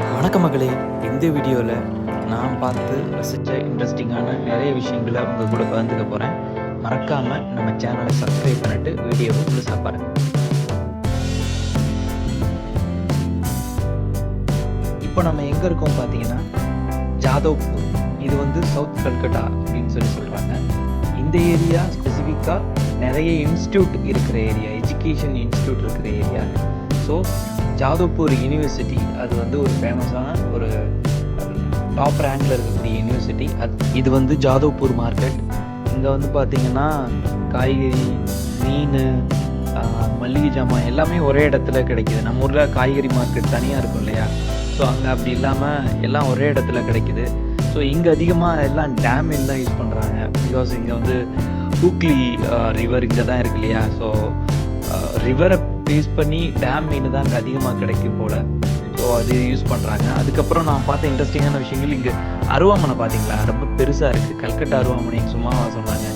வணக்க மகளே. இந்த வீடியோவில் நான் பார்த்து ரசித்த இன்ட்ரெஸ்டிங்கான நிறைய விஷயங்களை உங்கள் கூட பகிர்ந்துக்க போகிறேன். மறக்காமல் நம்ம சேனலை சப்ஸ்கிரைப் பண்ணிட்டு வீடியோவை முழுசாக பாருங்கள். இப்போ நம்ம எங்கே இருக்கோம் பார்த்தீங்கன்னா ஜாதவ்பூர். இது வந்து சவுத் கல்கட்டா அப்படின்னு சொல்கிறாங்க. இந்த ஏரியா ஸ்பெசிஃபிக்காக நிறைய இன்ஸ்டியூட் இருக்கிற ஏரியா, எஜுகேஷன் இன்ஸ்டியூட் இருக்கிற ஏரியா. ஸோ ஜாதவ்பூர் யூனிவர்சிட்டி அது வந்து ஒரு ஃபேமஸான ஒரு டாப் ரேங்கில் இருக்கக்கூடிய யூனிவர்சிட்டி. இது வந்து ஜாதவ்பூர் மார்க்கெட். இங்கே வந்து பார்த்திங்கன்னா காய்கறி, மீன், மல்லிகை ஜாமான் எல்லாமே ஒரே இடத்துல கிடைக்கிது. நம்ம ஊரில் காய்கறி மார்க்கெட் தனியாக இருக்கும் இல்லையா? ஸோ அங்கே அப்படி இல்லாமல் எல்லாம் ஒரே இடத்துல கிடைக்கிது. ஸோ இங்கே அதிகமாக எல்லாம் டேம் மீன் தான் யூஸ் பண்ணுறாங்க. பிகாஸ் இங்கே வந்து ஹூக்லி ரிவர் இங்கே தான் இருக்கு இல்லையா? ஸோ ரிவரை பேஸ் பண்ணி டேம் மீன் தான் அங்கே அதிகமாக கிடைக்கும் போல். ஸோ அது யூஸ் பண்ணுறாங்க. அதுக்கப்புறம் நான் பார்த்த இன்ட்ரெஸ்டிங்கான விஷயங்கள், இங்கே அருவாமனை பார்த்தீங்களா, ரொம்ப பெருசாக இருக்குது. கல்கட்டா அருவாமனை சும்மாவா சொன்னாங்க.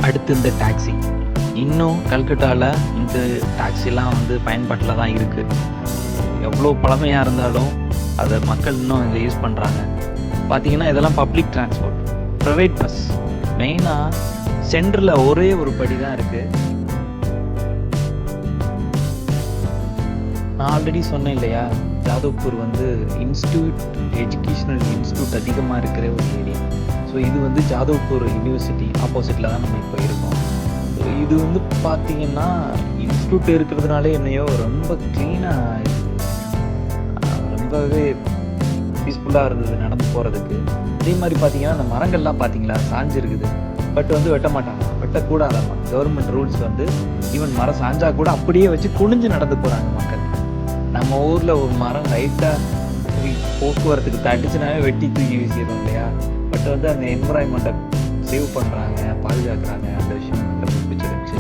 அடுத்து இந்த டாக்ஸி. இன்னும் கல்கட்டாவில் இந்த டாக்ஸிலாம் வந்து பயன்பாட்டில் தான் இருக்குது. எவ்வளோ பழமையாக இருந்தாலும் அதை மக்கள் இன்னும் இங்கே யூஸ் பண்ணுறாங்க. பார்த்தீங்கன்னா இதெல்லாம் பப்ளிக் டிரான்ஸ்போர்ட், ப்ரைவேட் பஸ். மெயினாக சென்டரில் ஒரே ஒரு படி தான் இருக்குது. நான் ஆல்ரெடி சொன்னேன் இல்லையா, ஜாதவ்பூர் வந்து இன்ஸ்டியூட், எஜுகேஷனல் இன்ஸ்டியூட் அதிகமாக இருக்கிற ஒரு ஏரியா. ஸோ இது வந்து ஜாதவ்பூர் யூனிவர்சிட்டி ஆப்போசிட்டில் தான் நம்ம இப்போ இருக்கோம். ஸோ இது வந்து பார்த்தீங்கன்னா இன்ஸ்டியூட் இருக்கிறதுனாலே என்னையோ ரொம்ப க்ளீனாக, ரொம்பவே பீஸ்ஃபுல்லாக இருந்தது நடந்து போகிறதுக்கு. அதே மாதிரி பார்த்தீங்கன்னா அந்த மரங்கள்லாம் பார்த்தீங்களா சாஞ்சு இருக்குது. பட் வந்து வெட்ட மாட்டாங்க, வெட்டக்கூடாதாம்மா. கவர்மெண்ட் ரூல்ஸ் வந்து ஈவன் மரம் சாஞ்சா கூட அப்படியே வச்சு குனிஞ்சு நடந்து போகிறாங்க மக்கள். நம்ம ஊரில் ஒரு மரம் லைட்டாக போக்குவரத்துக்கு தட்டுச்சுனாவே வெட்டி தூக்கி வீசிடுறோம் இல்லையா? பட் வந்து அந்த என்விரான்மெண்ட்டை சேவ் பண்ணுறாங்க, பாதுகாக்கிறாங்க. அந்த விஷயம் ரொம்ப பிடிச்சிருந்துச்சு.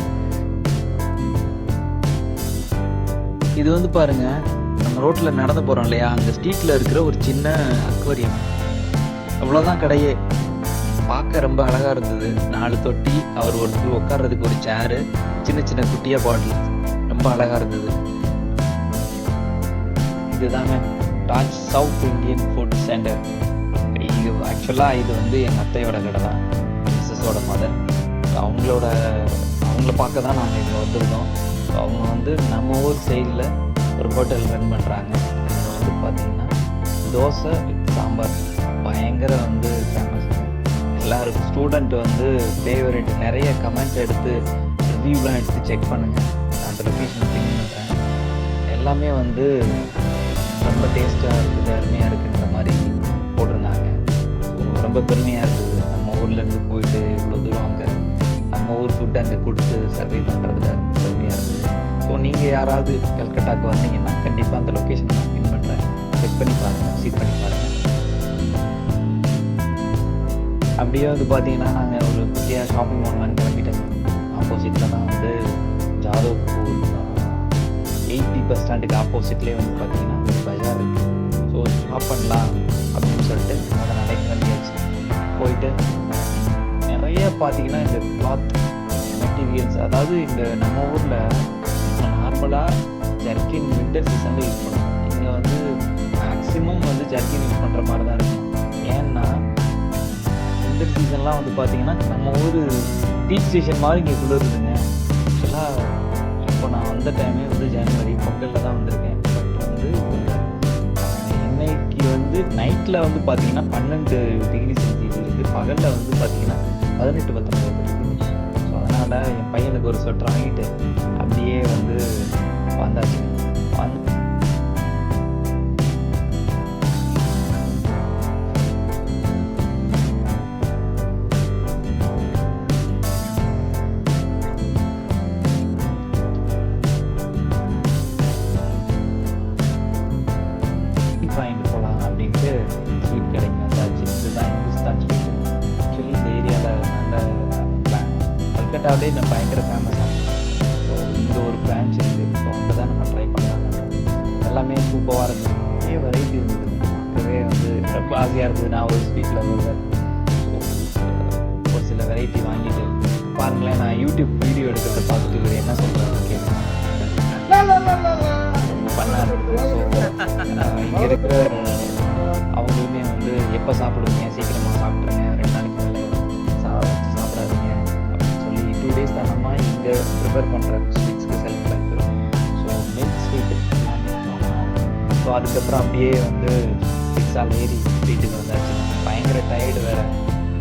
இது வந்து பாருங்கள், நம்ம ரோட்டில் நடந்து போகிறோம் இல்லையா, அந்த ஸ்ட்ரீட்டில் இருக்கிற ஒரு சின்ன அக்வேரியம். அவ்வளோதான் கடையே. பார்க்க ரொம்ப அழகாக இருந்தது. 4 தொட்டி, அவர் ஒருத்தர் உட்கார்றதுக்கு ஒரு சேரு, சின்ன சின்ன குட்டியாக பாட்டில், ரொம்ப அழகாக இருந்தது. இதுதாங்க டாஜ் சவுத் இந்தியன் ஃபுட் சென்டர். இது ஆக்சுவலாக இது வந்து எங்கள் அத்தையோட கடை தான், மிஸ்ஸஸோட மதர். அவங்கள பார்க்க தான் நாங்கள் இங்கே வந்திருந்தோம். அவங்க வந்து நம்ம ஊர் சைடில் ஒரு ஹோட்டல் ரன் பண்ணுறாங்க. இங்கே வந்து பார்த்திங்கன்னா தோசை வித் சாம்பார் பயங்கர வந்து ஃபேமஸ். எல்லாருக்கும் ஸ்டூடெண்ட் வந்து ஃபேவரட். நிறைய கமெண்ட் எடுத்து ரிவ்யூலாம் எடுத்து செக் பண்ணுங்கள். நான் அந்த லொக்கேஷன் பின் பண்ணுறேன். எல்லாமே வந்து ரொம்ப டேஸ்ட்டாக இருக்குது, அருமையாக இருக்குன்ற மாதிரி போட்டிருந்தாங்க. ஸோ ரொம்ப பெருமையாக இருந்தது. நம்ம ஊர்லேருந்து போயிட்டு இவ்வளோ தூரம் அங்கே நம்ம ஊர் ஃபுட்டு அங்கே கொடுத்து சர்வை பண்ணுறதுல பெருமையாக இருந்தது. ஸோ நீங்கள் யாராவது கல்கட்டாவுக்கு வந்தீங்கன்னா கண்டிப்பாக அந்த லொக்கேஷன் நான் பின் பண்ணுறேன். செக் பண்ணி பாருங்கள், சீட் பண்ணி பாருங்கள். அப்படியே வந்து பார்த்தீங்கன்னா நாங்கள் ஒரு குட்டியாக ஷாப்பிங் மால் கிளம்பிட்டோம். ஆப்போசிட்டில் தான் வந்து ஜாதவ்பூர் 80 பஸ் ஸ்டாண்டுக்கு ஆப்போசிட்லேயே வந்து பார்த்தீங்கன்னா ஒரு பஜார் இருக்குது. ஸோ ஷாப் பண்ணலாம் அப்படின்னு சொல்லிட்டு அதை நிறைய கிளம்பியாச்சு. போயிட்டு நிறைய பார்த்தீங்கன்னா இந்த கிளாத் மெட்டீரியல்ஸ், அதாவது இந்த நம்ம ஊரில் நார்மலாக ஜர்க்கின் வின்டர் சீசனில் யூஸ் பண்ணுவோம். இங்கே வந்து மேக்ஸிமம் வந்து ஜர்க்கின் யூஸ் பண்ணுற மாதிரி தான் இருக்கும். ஏன்னா வின்டர் சீசன்லாம் வந்து பார்த்தீங்கன்னா நம்ம ஊர் பீச் ஸ்டேஷன் மாதிரி இங்கே குளிருதுங்க. ஆக்சுவலாக இப்போ நான் வந்த டைமே வந்து ஜனவரி பொங்கலில் தான் வந்திருக்கேன். பட் வந்து இன்னைக்கு வந்து நைட்டில் வந்து பார்த்தீங்கன்னா 12 டிகிரி செல்சியஸ் இருக்குது. பகலில் வந்து பார்த்தீங்கன்னா 18-19 இருக்குது. ஸோ அதனால் என் பையனுக்கு ஒரு ஸ்வெட்டர் வாங்கிட்டு அப்படியே வந்து வந்தாச்சு. வாங்கிட்டு போகலாம் அப்படின்ட்டு ஸ்வீட் கடைக்கு வந்தாச்சு. இதுதான் இந்துஸ்தான் ஸ்வீட். ஆக்சுவலி இந்த ஏரியாவில் நல்ல கல்கட்டாவிலே இந்த பயங்கர ஃபேமஸ் ஆகும். ஸோ இந்த ஒரு பிரான்ச் இருக்குது. ஸோ அங்கே தான் நம்ம ட்ரை பண்ணலாம். எல்லாமே சூப்பராக இருந்தது. நிறைய வெரைட்டி இருந்தது. பார்க்கவே வந்து ரொம்ப ஆசையாக இருந்தது. நான் ஒரு ஸ்வீட்டில் வருவேன். ஸோ ஒரு சில வெரைட்டி வாங்கிட்டு பாருங்களேன், நான் யூடியூப் வீடியோ எடுக்கிறத பார்த்துட்டு இவர் என்ன சொல்கிறாரு கேட்குறேன் பண்ணார். ஸோ இங்கே இருக்கிற அவங்களுமே வந்து எப்போ சாப்பிடுவீங்க, சீக்கிரமாக சாப்பிட்ருங்க, 2 நாளைக்கு மேலே சாப்பிடாதீங்க அப்படின்னு சொல்லி 2 days தானமா இங்கே ப்ரிப்பேர் பண்ணுற ஸ்வீட்ஸ்க்கு செலக்ட் ஆகிருக்கு. ஸோ மில்க் ஸ்வீட் ஸோ அதுக்கப்புறம் அப்படியே வந்து பிக்ஸால் ஏறி வீட்டுக்கு வந்தாச்சு. பயங்கர டயர்டு வேறு.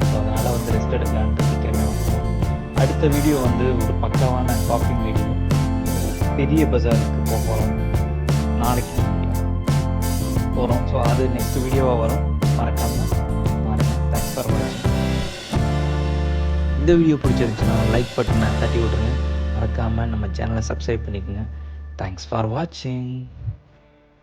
ஸோ அதனால் வந்து ரெஸ்ட் எடுக்கலான்ட்டு சீக்கிரமே வந்தோம். அடுத்த வீடியோ வந்து ஒரு பக்காவான ஷாப்பிங் வீடியோ. பெரிய பஜாருக்கு போகிறோம், நாளைக்கு போகிறோம். ஸோ அது நெக்ஸ்ட் வீடியோவாக வரும், மறக்காமல் பாருங்கள். தேங்க்ஸ் ஃபார் வாட்சிங். இந்த வீடியோ பிடிச்சிருந்துச்சுன்னா லைக் பட்டனை தட்டி விட்ருங்க. மறக்காமல் நம்ம சேனலை சப்ஸ்கிரைப் பண்ணிக்கோங்க. தேங்க்ஸ் ஃபார் வாட்சிங்.